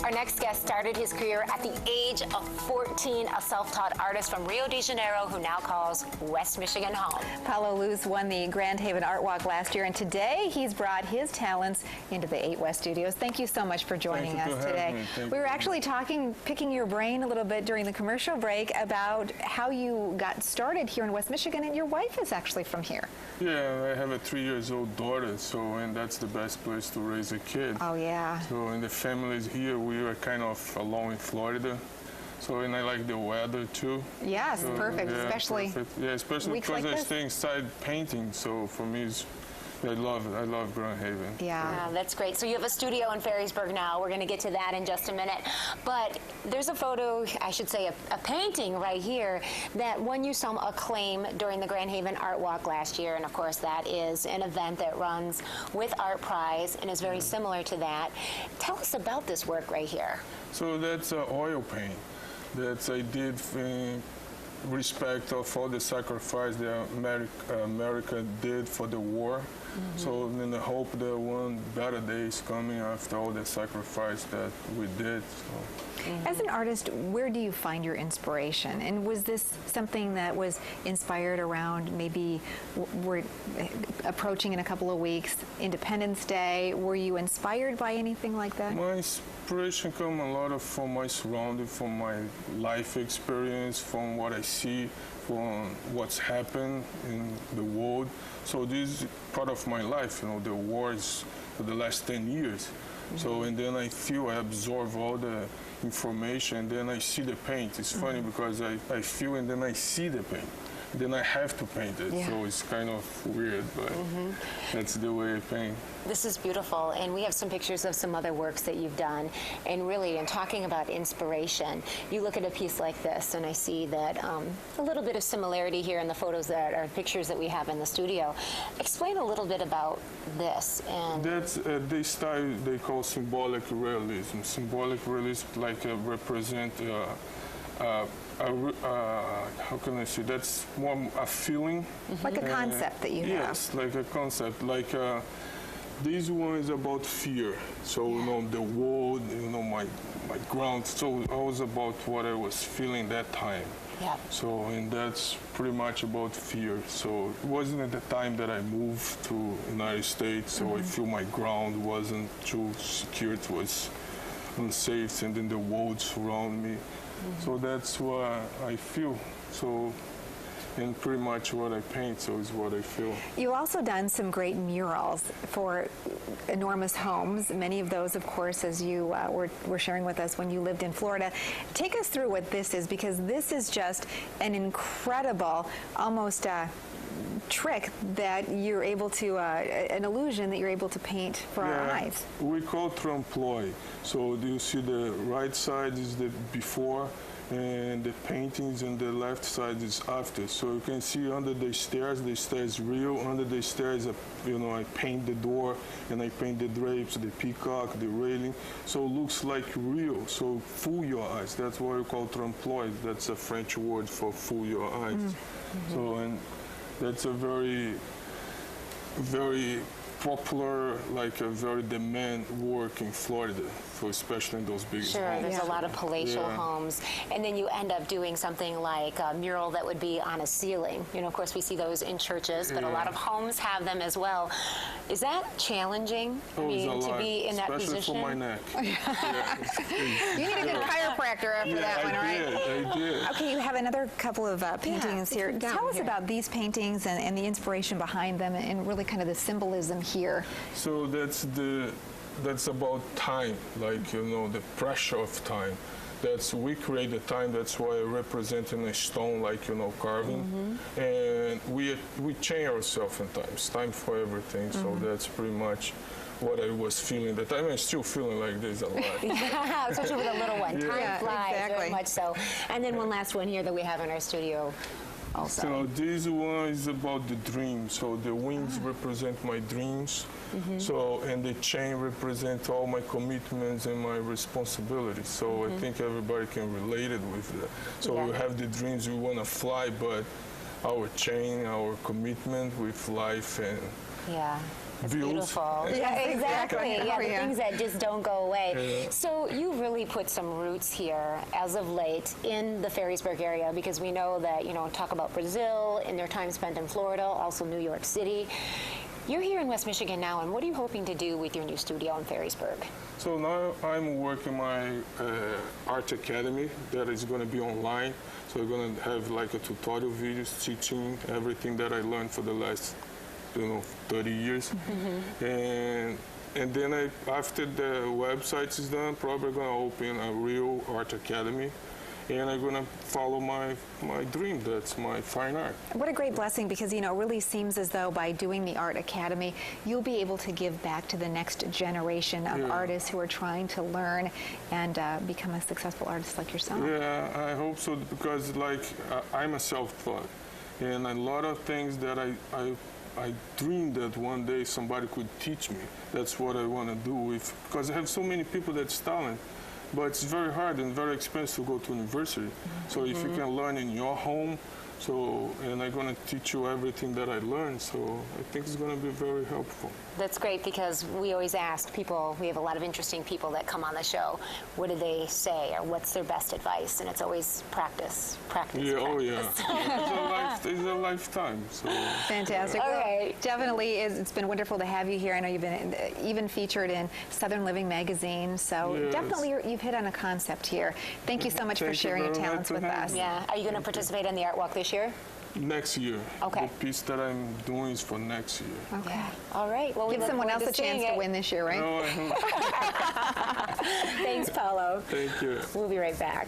Our next guest started his career at the age of 14, a self-taught artist from Rio de Janeiro who now calls West Michigan home. Paulo Luz won the Grand Haven Art Walk last year, and today he's brought his talents into the 8 West studios. Thank you so much for joining us today. We were actually picking your brain a little bit during the commercial break about how you got started here in West Michigan, and your wife is actually from here. Yeah, I have a 3-year-old daughter, and that's the best place to raise a kid. Oh, yeah. So, and the families here, we are kind of alone in Florida. So, and I like the weather too. Yes, so, perfect, yeah, especially. Perfect. Yeah, especially because I stay inside painting. So for me, I love Grand Haven. Yeah, that's great. So you have a studio in Ferrysburg now. We're going to get to that in just a minute. But there's a photo, I should say, a painting right here that won you some acclaim during the Grand Haven Art Walk last year. And of course, that is an event that runs with Art Prize and is very similar to that. Tell us about this work right here. So that's an oil paint that I did in respect of all the sacrifice that America did for the war. So in the hope that one better day is coming after all the sacrifice that we did. So. As an artist, where do you find your inspiration? And was this something that was inspired around maybe we're approaching in a couple of weeks Independence Day? Were you inspired by anything like that? My inspiration comes a lot from my surrounding, from my life experience, from what I see, from what's happened in the world. So this is part of my life, the wars for the last 10 years. So, and then I feel I absorb all the information, and then I see the paint. It's funny because I feel and then I see the paint. Then I have to paint it, so it's kind of weird, but that's the way I paint. This is beautiful, and we have some pictures of some other works that you've done. And really, in talking about inspiration, you look at a piece like this, and I see that a little bit of similarity here in the photos that are pictures that we have in the studio. Explain a little bit about this. And that's the style they call symbolic realism. Symbolic realism, like represent. How can I say? That's more a feeling. Like a concept that you have. Yes, like a concept. Like this one is about fear. So the world, my ground. So I was about what I was feeling that time. Yeah. So, and that's pretty much about fear. So it wasn't at the time that I moved to United States. So I feel my ground wasn't too secure. It was unsafe, and then the world surround me. So that's what I feel. So, and pretty much what I paint, so is what I feel. You've also done some great murals for enormous homes. Many of those, of course, as you were sharing with us when you lived in Florida. Take us through what this is, because this is just an incredible, almost trick that you're able to, an illusion that you're able to paint for our eyes. We call trompe-l'oeil. So you see the right side is the before, and the paintings on the left side is after. So you can see under the stairs real. Under the stairs, I paint the door, and I paint the drapes, the peacock, the railing. So it looks like real. So fool your eyes. That's what we call trompe-l'oeil. That's a French word for fool your eyes. So, and that's a very, very popular, like a very demand work in Florida, for especially in those big homes. Sure, there's a lot of palatial homes. And then you end up doing something like a mural that would be on a ceiling. Of course, we see those in churches, but a lot of homes have them as well. Is that challenging? Oh, to be in that position? Especially for my neck. You need a good chiropractor after that one, right? I did. Okay, you have another couple of paintings here. Tell us about these paintings and the inspiration behind them, and really kind of the symbolism here. So that's about time, like, the pressure of time. We create the time, that's why I represent in a stone, like, carving. And we change ourselves in time. It's time for everything. So that's pretty much what I was feeling at the time. I'm still feeling like this a lot. Yeah, especially with a little one. Time flies, very much so. And then one last one here that we have in our studio. Also. So this one is about the dream. So the wings represent my dreams. So, and the chain represents all my commitments and my responsibilities. So I think everybody can relate it with that. So we have the dreams, we want to fly, but our chain, our commitment with life and Yeah. It's views. beautiful. Yeah, exactly. Yeah, Oh, the yeah. things that just don't go away. Yeah. So you really put some roots here as of late in the Ferrysburg area, because we know that, talk about Brazil and their time spent in Florida, also New York City. You're here in West Michigan now, and what are you hoping to do with your new studio in Ferrysburg? So now I'm working my art academy that is going to be online. So we're going to have like a tutorial videos teaching everything that I learned for the last 30 years. And then after the website is done, probably going to open a real art academy. And I'm going to follow my dream. That's my fine art. What a great blessing, because it really seems as though by doing the Art Academy, you'll be able to give back to the next generation of artists who are trying to learn and become a successful artist like yourself. Yeah, I hope so, because I'm a self-taught, and a lot of things that I dreamed that one day somebody could teach me. That's what I want to do, because I have so many people that's talent. But it's very hard and very expensive to go to university. So if you can learn in your home, and I'm going to teach you everything that I learned, so I think it's going to be very helpful. That's great, because we always ask people, we have a lot of interesting people that come on the show, what do they say or what's their best advice? And it's always practice, practice, Yeah, practice. Oh yeah. It's a lifetime. So. Fantastic. All Well, right. definitely, it's been wonderful to have you here. I know you've been even featured in Southern Living magazine, so Yes. definitely you've hit on a concept here. Thank you so much for Thank you sharing your very much talents for with having us. me. Yeah. Are you going to participate in the art walk this year? Next year. Okay. The piece that I'm doing is for next year. Okay. Yeah. All right. Well, we Give look someone forward else a chance seeing to it. win this year, right? No, I hope. Thanks, Paulo. Thank you. We'll be right back.